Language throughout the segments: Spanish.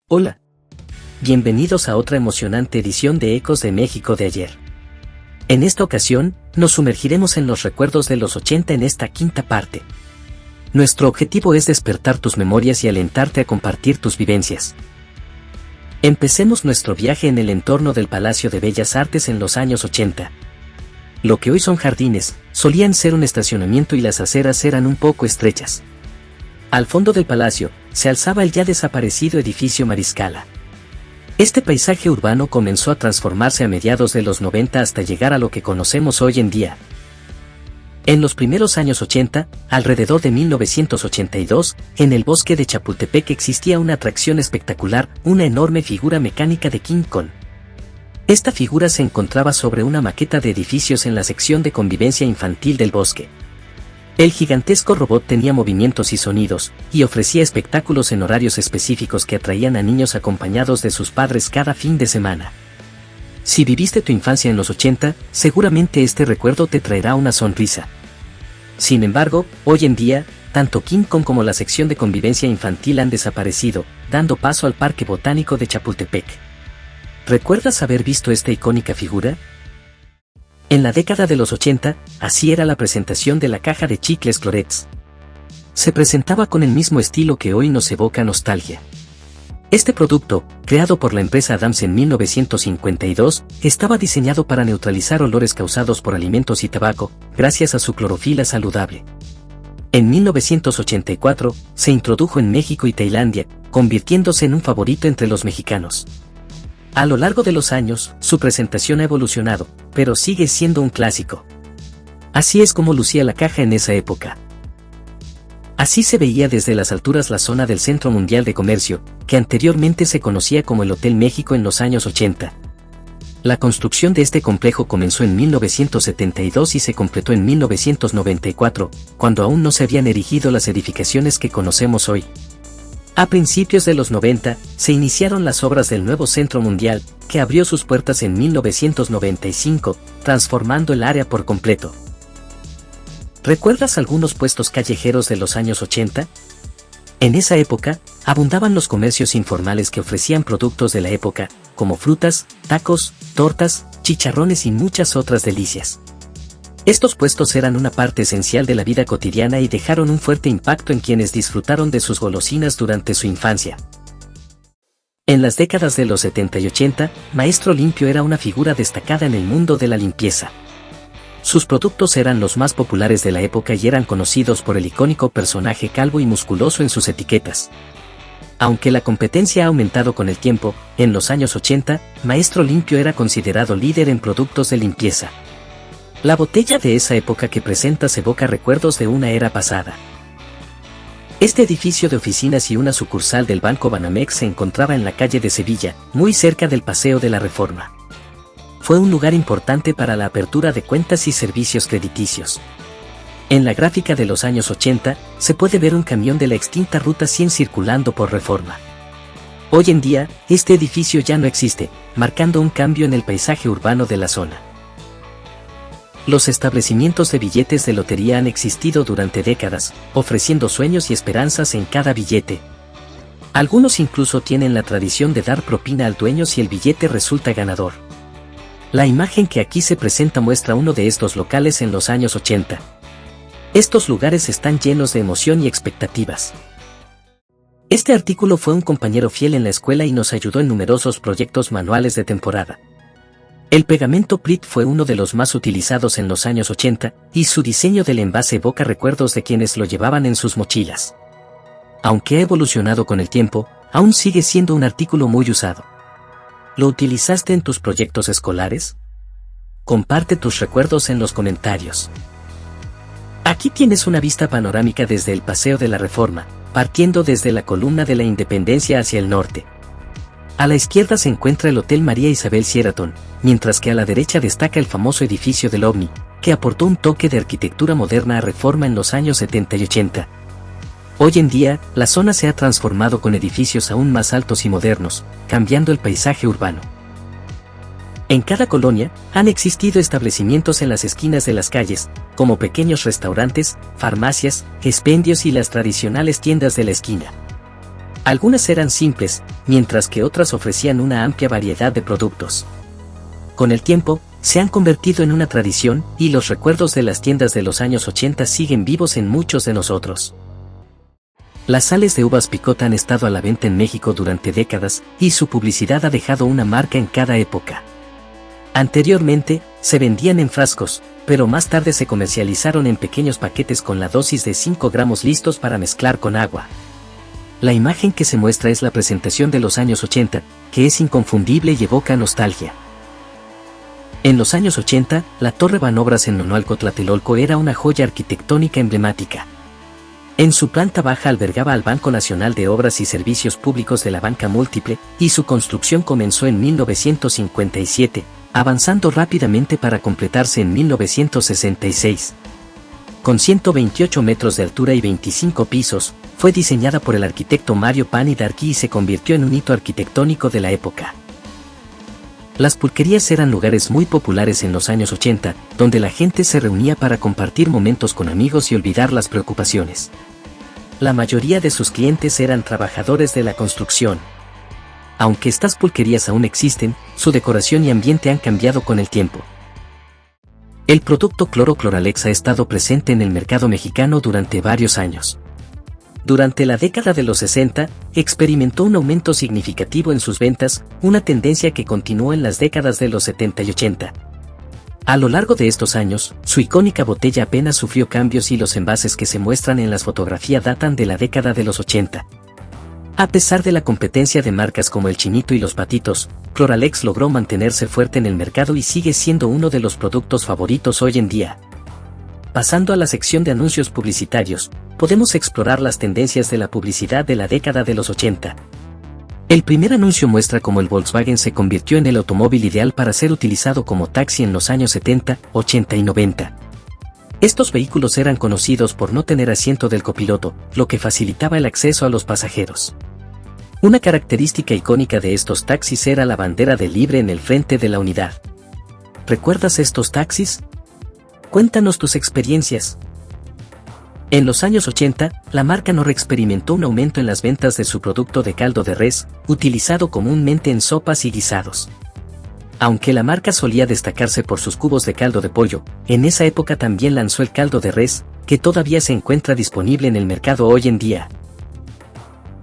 Hola. Bienvenidos a otra emocionante edición de Ecos de México de ayer. En esta ocasión, nos sumergiremos en los recuerdos de los 80 en esta quinta parte. Nuestro objetivo es despertar tus memorias y alentarte a compartir tus vivencias. Empecemos nuestro viaje en el entorno del Palacio de Bellas Artes en los años 80. Lo que hoy son jardines, solían ser un estacionamiento y las aceras eran un poco estrechas. Al fondo del palacio, se alzaba el ya desaparecido edificio Mariscala. Este paisaje urbano comenzó a transformarse a mediados de los 90 hasta llegar a lo que conocemos hoy en día. En los primeros años 80, alrededor de 1982, en el bosque de Chapultepec existía una atracción espectacular, una enorme figura mecánica de King Kong. Esta figura se encontraba sobre una maqueta de edificios en la sección de convivencia infantil del bosque. El gigantesco robot tenía movimientos y sonidos, y ofrecía espectáculos en horarios específicos que atraían a niños acompañados de sus padres cada fin de semana. Si viviste tu infancia en los 80, seguramente este recuerdo te traerá una sonrisa. Sin embargo, hoy en día, tanto King Kong como la sección de convivencia infantil han desaparecido, dando paso al Parque Botánico de Chapultepec. ¿Recuerdas haber visto esta icónica figura? En la década de los 80, así era la presentación de la caja de chicles Clorets. Se presentaba con el mismo estilo que hoy nos evoca nostalgia. Este producto, creado por la empresa Adams en 1952, estaba diseñado para neutralizar olores causados por alimentos y tabaco, gracias a su clorofila saludable. En 1984, se introdujo en México y Tailandia, convirtiéndose en un favorito entre los mexicanos. A lo largo de los años, su presentación ha evolucionado, pero sigue siendo un clásico. Así es como lucía la caja en esa época. Así se veía desde las alturas la zona del Centro Mundial de Comercio, que anteriormente se conocía como el Hotel México en los años 80. La construcción de este complejo comenzó en 1972 y se completó en 1994, cuando aún no se habían erigido las edificaciones que conocemos hoy. A principios de los 90, se iniciaron las obras del nuevo Centro Mundial, que abrió sus puertas en 1995, transformando el área por completo. ¿Recuerdas algunos puestos callejeros de los años 80? En esa época, abundaban los comercios informales que ofrecían productos de la época, como frutas, tacos, tortas, chicharrones y muchas otras delicias. Estos puestos eran una parte esencial de la vida cotidiana y dejaron un fuerte impacto en quienes disfrutaron de sus golosinas durante su infancia. En las décadas de los 70 y 80, Maestro Limpio era una figura destacada en el mundo de la limpieza. Sus productos eran los más populares de la época y eran conocidos por el icónico personaje calvo y musculoso en sus etiquetas. Aunque la competencia ha aumentado con el tiempo, en los años 80, Maestro Limpio era considerado líder en productos de limpieza. La botella de esa época que presentas evoca recuerdos de una era pasada. Este edificio de oficinas y una sucursal del Banco Banamex se encontraba en la calle de Sevilla, muy cerca del Paseo de la Reforma. Fue un lugar importante para la apertura de cuentas y servicios crediticios. En la gráfica de los años 80, se puede ver un camión de la extinta Ruta 100 circulando por Reforma. Hoy en día, este edificio ya no existe, marcando un cambio en el paisaje urbano de la zona. Los establecimientos de billetes de lotería han existido durante décadas, ofreciendo sueños y esperanzas en cada billete. Algunos incluso tienen la tradición de dar propina al dueño si el billete resulta ganador. La imagen que aquí se presenta muestra uno de estos locales en los años 80. Estos lugares están llenos de emoción y expectativas. Este artículo fue un compañero fiel en la escuela y nos ayudó en numerosos proyectos manuales de temporada. El pegamento PRIT fue uno de los más utilizados en los años 80, y su diseño del envase evoca recuerdos de quienes lo llevaban en sus mochilas. Aunque ha evolucionado con el tiempo, aún sigue siendo un artículo muy usado. ¿Lo utilizaste en tus proyectos escolares? Comparte tus recuerdos en los comentarios. Aquí tienes una vista panorámica desde el Paseo de la Reforma, partiendo desde la columna de la Independencia hacia el norte. A la izquierda se encuentra el Hotel María Isabel Sheraton, mientras que a la derecha destaca el famoso edificio del OVNI, que aportó un toque de arquitectura moderna a Reforma en los años 70 y 80. Hoy en día, la zona se ha transformado con edificios aún más altos y modernos, cambiando el paisaje urbano. En cada colonia, han existido establecimientos en las esquinas de las calles, como pequeños restaurantes, farmacias, expendios y las tradicionales tiendas de la esquina. Algunas eran simples, mientras que otras ofrecían una amplia variedad de productos. Con el tiempo, se han convertido en una tradición, y los recuerdos de las tiendas de los años 80 siguen vivos en muchos de nosotros. Las sales de uvas Picot han estado a la venta en México durante décadas, y su publicidad ha dejado una marca en cada época. Anteriormente, se vendían en frascos, pero más tarde se comercializaron en pequeños paquetes con la dosis de 5 gramos listos para mezclar con agua. La imagen que se muestra es la presentación de los años 80, que es inconfundible y evoca nostalgia. En los años 80, la Torre Banobras en Nonualco, Tlatelolco era una joya arquitectónica emblemática. En su planta baja albergaba al Banco Nacional de Obras y Servicios Públicos de la Banca Múltiple, y su construcción comenzó en 1957, avanzando rápidamente para completarse en 1966. Con 128 metros de altura y 25 pisos, fue diseñada por el arquitecto Mario Pani Darqui y se convirtió en un hito arquitectónico de la época. Las pulquerías eran lugares muy populares en los años 80, donde la gente se reunía para compartir momentos con amigos y olvidar las preocupaciones. La mayoría de sus clientes eran trabajadores de la construcción. Aunque estas pulquerías aún existen, su decoración y ambiente han cambiado con el tiempo. El producto Cloro-Cloralex ha estado presente en el mercado mexicano durante varios años. Durante la década de los 60, experimentó un aumento significativo en sus ventas, una tendencia que continuó en las décadas de los 70 y 80. A lo largo de estos años, su icónica botella apenas sufrió cambios y los envases que se muestran en las fotografías datan de la década de los 80. A pesar de la competencia de marcas como el Chinito y los Patitos, Cloralex logró mantenerse fuerte en el mercado y sigue siendo uno de los productos favoritos hoy en día. Pasando a la sección de anuncios publicitarios, podemos explorar las tendencias de la publicidad de la década de los 80. El primer anuncio muestra cómo el Volkswagen se convirtió en el automóvil ideal para ser utilizado como taxi en los años 70, 80 y 90. Estos vehículos eran conocidos por no tener asiento del copiloto, lo que facilitaba el acceso a los pasajeros. Una característica icónica de estos taxis era la bandera de libre en el frente de la unidad. ¿Recuerdas estos taxis? Cuéntanos tus experiencias. En los años 80, la marca Knorr experimentó un aumento en las ventas de su producto de caldo de res, utilizado comúnmente en sopas y guisados. Aunque la marca solía destacarse por sus cubos de caldo de pollo, en esa época también lanzó el caldo de res, que todavía se encuentra disponible en el mercado hoy en día.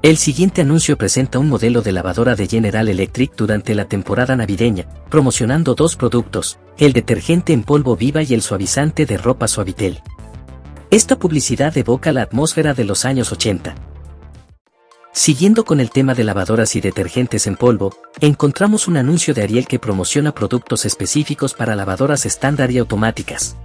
El siguiente anuncio presenta un modelo de lavadora de General Electric durante la temporada navideña, promocionando dos productos, el detergente en polvo Viva y el suavizante de ropa Suavitel. Esta publicidad evoca la atmósfera de los años 80. Siguiendo con el tema de lavadoras y detergentes en polvo, encontramos un anuncio de Ariel que promociona productos específicos para lavadoras estándar y automáticas.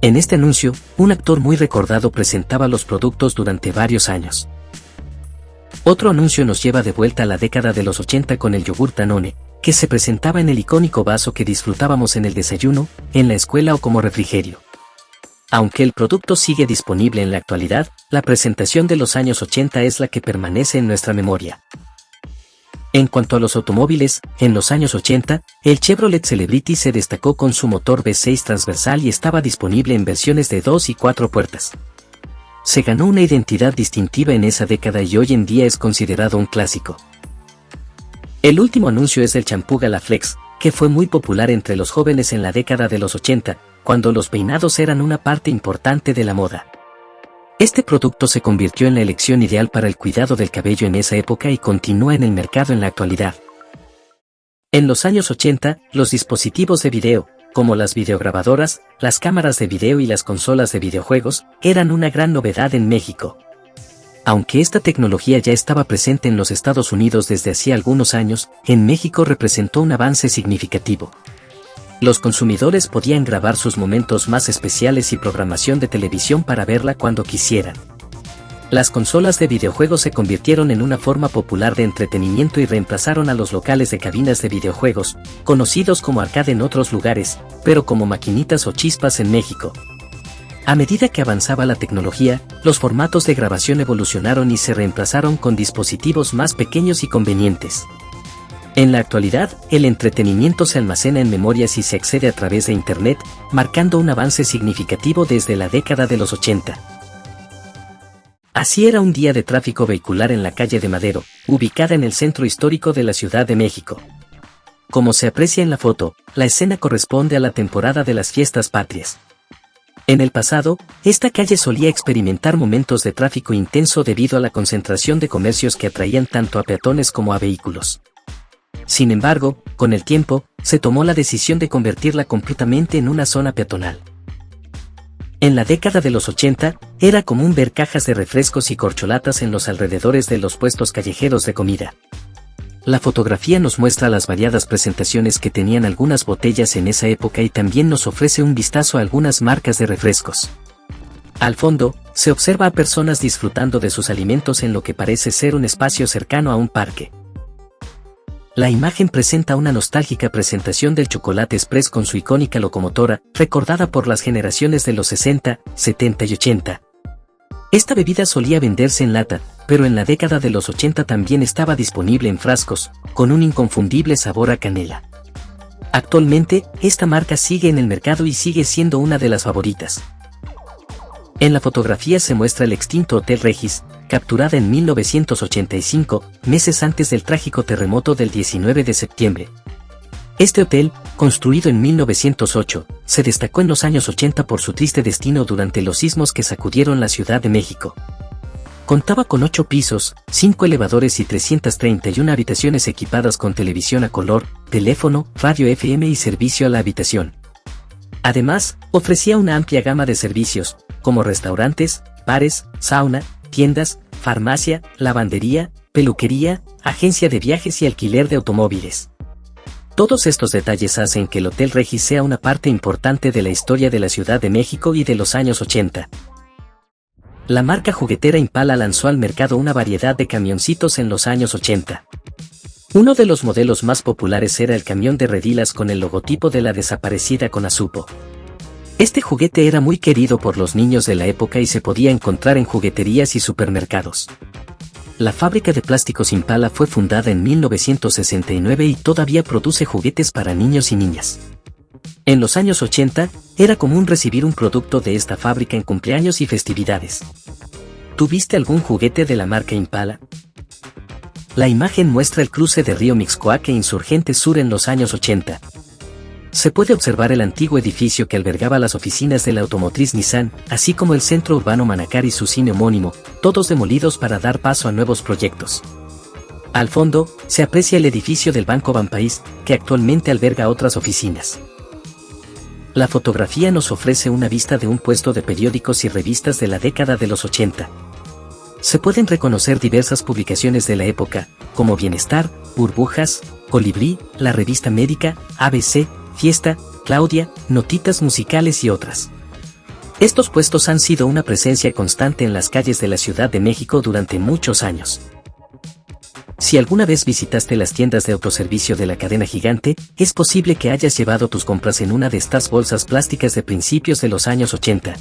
En este anuncio, un actor muy recordado presentaba los productos durante varios años. Otro anuncio nos lleva de vuelta a la década de los 80 con el yogur Danone, que se presentaba en el icónico vaso que disfrutábamos en el desayuno, en la escuela o como refrigerio. Aunque el producto sigue disponible en la actualidad, la presentación de los años 80 es la que permanece en nuestra memoria. En cuanto a los automóviles, en los años 80, el Chevrolet Celebrity se destacó con su motor V6 transversal y estaba disponible en versiones de 2 y 4 puertas. Se ganó una identidad distintiva en esa década y hoy en día es considerado un clásico. El último anuncio es el champú Galaflex, que fue muy popular entre los jóvenes en la década de los 80, cuando los peinados eran una parte importante de la moda. Este producto se convirtió en la elección ideal para el cuidado del cabello en esa época y continúa en el mercado en la actualidad. En los años 80, los dispositivos de video, como las videograbadoras, las cámaras de video y las consolas de videojuegos, eran una gran novedad en México. Aunque esta tecnología ya estaba presente en los Estados Unidos desde hacía algunos años, en México representó un avance significativo. Los consumidores podían grabar sus momentos más especiales y programación de televisión para verla cuando quisieran. Las consolas de videojuegos se convirtieron en una forma popular de entretenimiento y reemplazaron a los locales de cabinas de videojuegos, conocidos como arcade en otros lugares, pero como maquinitas o chispas en México. A medida que avanzaba la tecnología, los formatos de grabación evolucionaron y se reemplazaron con dispositivos más pequeños y convenientes. En la actualidad, el entretenimiento se almacena en memorias y se accede a través de Internet, marcando un avance significativo desde la década de los 80. Así era un día de tráfico vehicular en la calle de Madero, ubicada en el centro histórico de la Ciudad de México. Como se aprecia en la foto, la escena corresponde a la temporada de las fiestas patrias. En el pasado, esta calle solía experimentar momentos de tráfico intenso debido a la concentración de comercios que atraían tanto a peatones como a vehículos. Sin embargo, con el tiempo, se tomó la decisión de convertirla completamente en una zona peatonal. En la década de los 80, era común ver cajas de refrescos y corcholatas en los alrededores de los puestos callejeros de comida. La fotografía nos muestra las variadas presentaciones que tenían algunas botellas en esa época y también nos ofrece un vistazo a algunas marcas de refrescos. Al fondo, se observa a personas disfrutando de sus alimentos en lo que parece ser un espacio cercano a un parque. La imagen presenta una nostálgica presentación del chocolate express con su icónica locomotora, recordada por las generaciones de los 60, 70 y 80. Esta bebida solía venderse en lata, pero en la década de los 80 también estaba disponible en frascos, con un inconfundible sabor a canela. Actualmente, esta marca sigue en el mercado y sigue siendo una de las favoritas. En la fotografía se muestra el extinto Hotel Regis, capturada en 1985, meses antes del trágico terremoto del 19 de septiembre. Este hotel, construido en 1908, se destacó en los años 80 por su triste destino durante los sismos que sacudieron la Ciudad de México. Contaba con 8 pisos, 5 elevadores y 331 habitaciones equipadas con televisión a color, teléfono, radio FM y servicio a la habitación. Además, ofrecía una amplia gama de servicios, como restaurantes, bares, sauna, tiendas, farmacia, lavandería, peluquería, agencia de viajes y alquiler de automóviles. Todos estos detalles hacen que el Hotel Regis sea una parte importante de la historia de la Ciudad de México y de los años 80. La marca juguetera Impala lanzó al mercado una variedad de camioncitos en los años 80. Uno de los modelos más populares era el camión de redilas con el logotipo de la desaparecida Conasupo. Este juguete era muy querido por los niños de la época y se podía encontrar en jugueterías y supermercados. La fábrica de plásticos Impala fue fundada en 1969 y todavía produce juguetes para niños y niñas. En los años 80, era común recibir un producto de esta fábrica en cumpleaños y festividades. ¿Tuviste algún juguete de la marca Impala? La imagen muestra el cruce de Río Mixcoac e Insurgentes Sur en los años 80. Se puede observar el antiguo edificio que albergaba las oficinas de la automotriz Nissan, así como el centro urbano Manacar y su cine homónimo, todos demolidos para dar paso a nuevos proyectos. Al fondo, se aprecia el edificio del Banco Banpaís, que actualmente alberga otras oficinas. La fotografía nos ofrece una vista de un puesto de periódicos y revistas de la década de los 80. Se pueden reconocer diversas publicaciones de la época, como Bienestar, Burbujas, Colibrí, la revista médica, ABC, Fiesta, Claudia, Notitas musicales y otras. Estos puestos han sido una presencia constante en las calles de la Ciudad de México durante muchos años. Si alguna vez visitaste las tiendas de autoservicio de la cadena Gigante, es posible que hayas llevado tus compras en una de estas bolsas plásticas de principios de los años 80.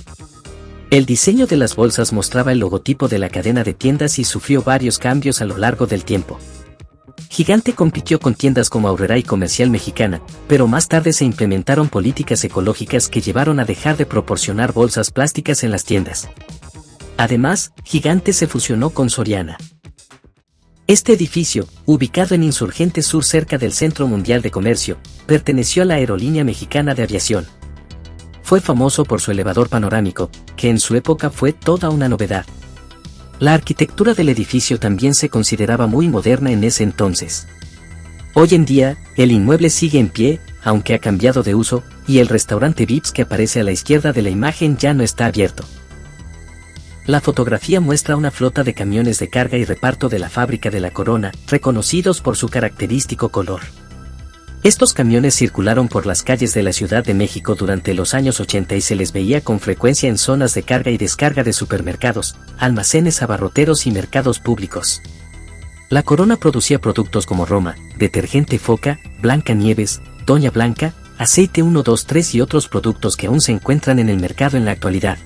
El diseño de las bolsas mostraba el logotipo de la cadena de tiendas y sufrió varios cambios a lo largo del tiempo. Gigante compitió con tiendas como Aurrera y Comercial Mexicana, pero más tarde se implementaron políticas ecológicas que llevaron a dejar de proporcionar bolsas plásticas en las tiendas. Además, Gigante se fusionó con Soriana. Este edificio, ubicado en Insurgentes Sur cerca del Centro Mundial de Comercio, perteneció a la Aerolínea Mexicana de Aviación. Fue famoso por su elevador panorámico, que en su época fue toda una novedad. La arquitectura del edificio también se consideraba muy moderna en ese entonces. Hoy en día, el inmueble sigue en pie, aunque ha cambiado de uso, y el restaurante Vips que aparece a la izquierda de la imagen ya no está abierto. La fotografía muestra una flota de camiones de carga y reparto de la fábrica de La Corona, reconocidos por su característico color. Estos camiones circularon por las calles de la Ciudad de México durante los años 80 y se les veía con frecuencia en zonas de carga y descarga de supermercados, almacenes abarroteros y mercados públicos. La Corona producía productos como Roma, detergente Foca, Blancanieves, Doña Blanca, aceite 123 y otros productos que aún se encuentran en el mercado en la actualidad.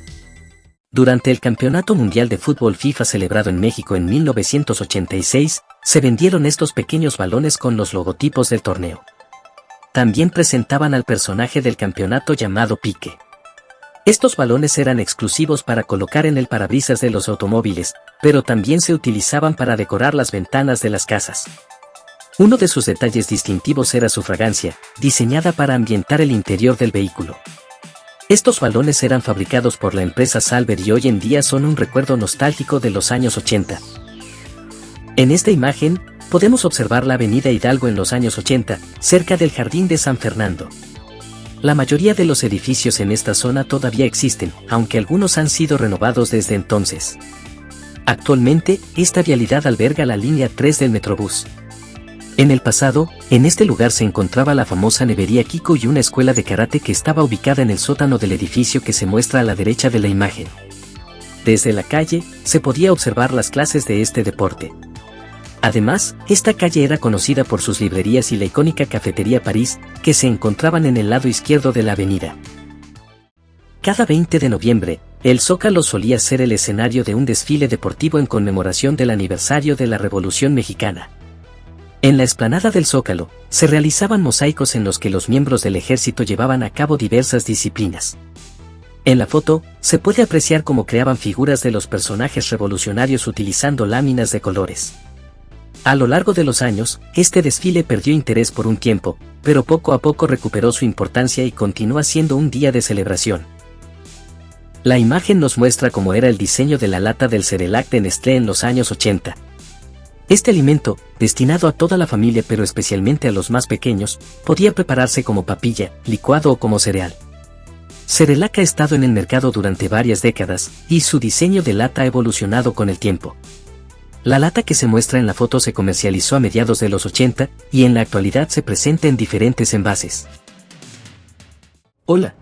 Durante el Campeonato Mundial de Fútbol FIFA celebrado en México en 1986, se vendieron estos pequeños balones con los logotipos del torneo. También presentaban al personaje del campeonato llamado Pique. Estos balones eran exclusivos para colocar en el parabrisas de los automóviles, pero también se utilizaban para decorar las ventanas de las casas. Uno de sus detalles distintivos era su fragancia, diseñada para ambientar el interior del vehículo. Estos balones eran fabricados por la empresa Salver y hoy en día son un recuerdo nostálgico de los años 80. En esta imagen, podemos observar la avenida Hidalgo en los años 80, cerca del Jardín de San Fernando. La mayoría de los edificios en esta zona todavía existen, aunque algunos han sido renovados desde entonces. Actualmente, esta vialidad alberga la línea 3 del Metrobús. En el pasado, en este lugar se encontraba la famosa nevería Kiko y una escuela de karate que estaba ubicada en el sótano del edificio que se muestra a la derecha de la imagen. Desde la calle, se podía observar las clases de este deporte. Además, esta calle era conocida por sus librerías y la icónica cafetería París, que se encontraban en el lado izquierdo de la avenida. Cada 20 de noviembre, el Zócalo solía ser el escenario de un desfile deportivo en conmemoración del aniversario de la Revolución Mexicana. En la explanada del Zócalo, se realizaban mosaicos en los que los miembros del ejército llevaban a cabo diversas disciplinas. En la foto, se puede apreciar cómo creaban figuras de los personajes revolucionarios utilizando láminas de colores. A lo largo de los años, este desfile perdió interés por un tiempo, pero poco a poco recuperó su importancia y continúa siendo un día de celebración. La imagen nos muestra cómo era el diseño de la lata del Cerelac de Nestlé en los años 80. Este alimento, destinado a toda la familia pero especialmente a los más pequeños, podía prepararse como papilla, licuado o como cereal. Cerelac ha estado en el mercado durante varias décadas, y su diseño de lata ha evolucionado con el tiempo. La lata que se muestra en la foto se comercializó a mediados de los 80, y en la actualidad se presenta en diferentes envases. Hola.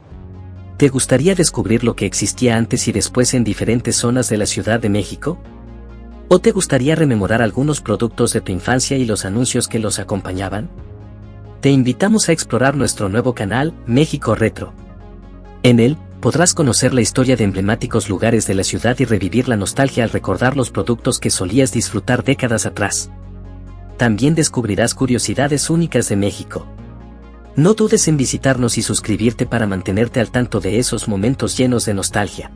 ¿Te gustaría descubrir lo que existía antes y después en diferentes zonas de la Ciudad de México? ¿O te gustaría rememorar algunos productos de tu infancia y los anuncios que los acompañaban? Te invitamos a explorar nuestro nuevo canal, México Retro. En él, podrás conocer la historia de emblemáticos lugares de la ciudad y revivir la nostalgia al recordar los productos que solías disfrutar décadas atrás. También descubrirás curiosidades únicas de México. No dudes en visitarnos y suscribirte para mantenerte al tanto de esos momentos llenos de nostalgia.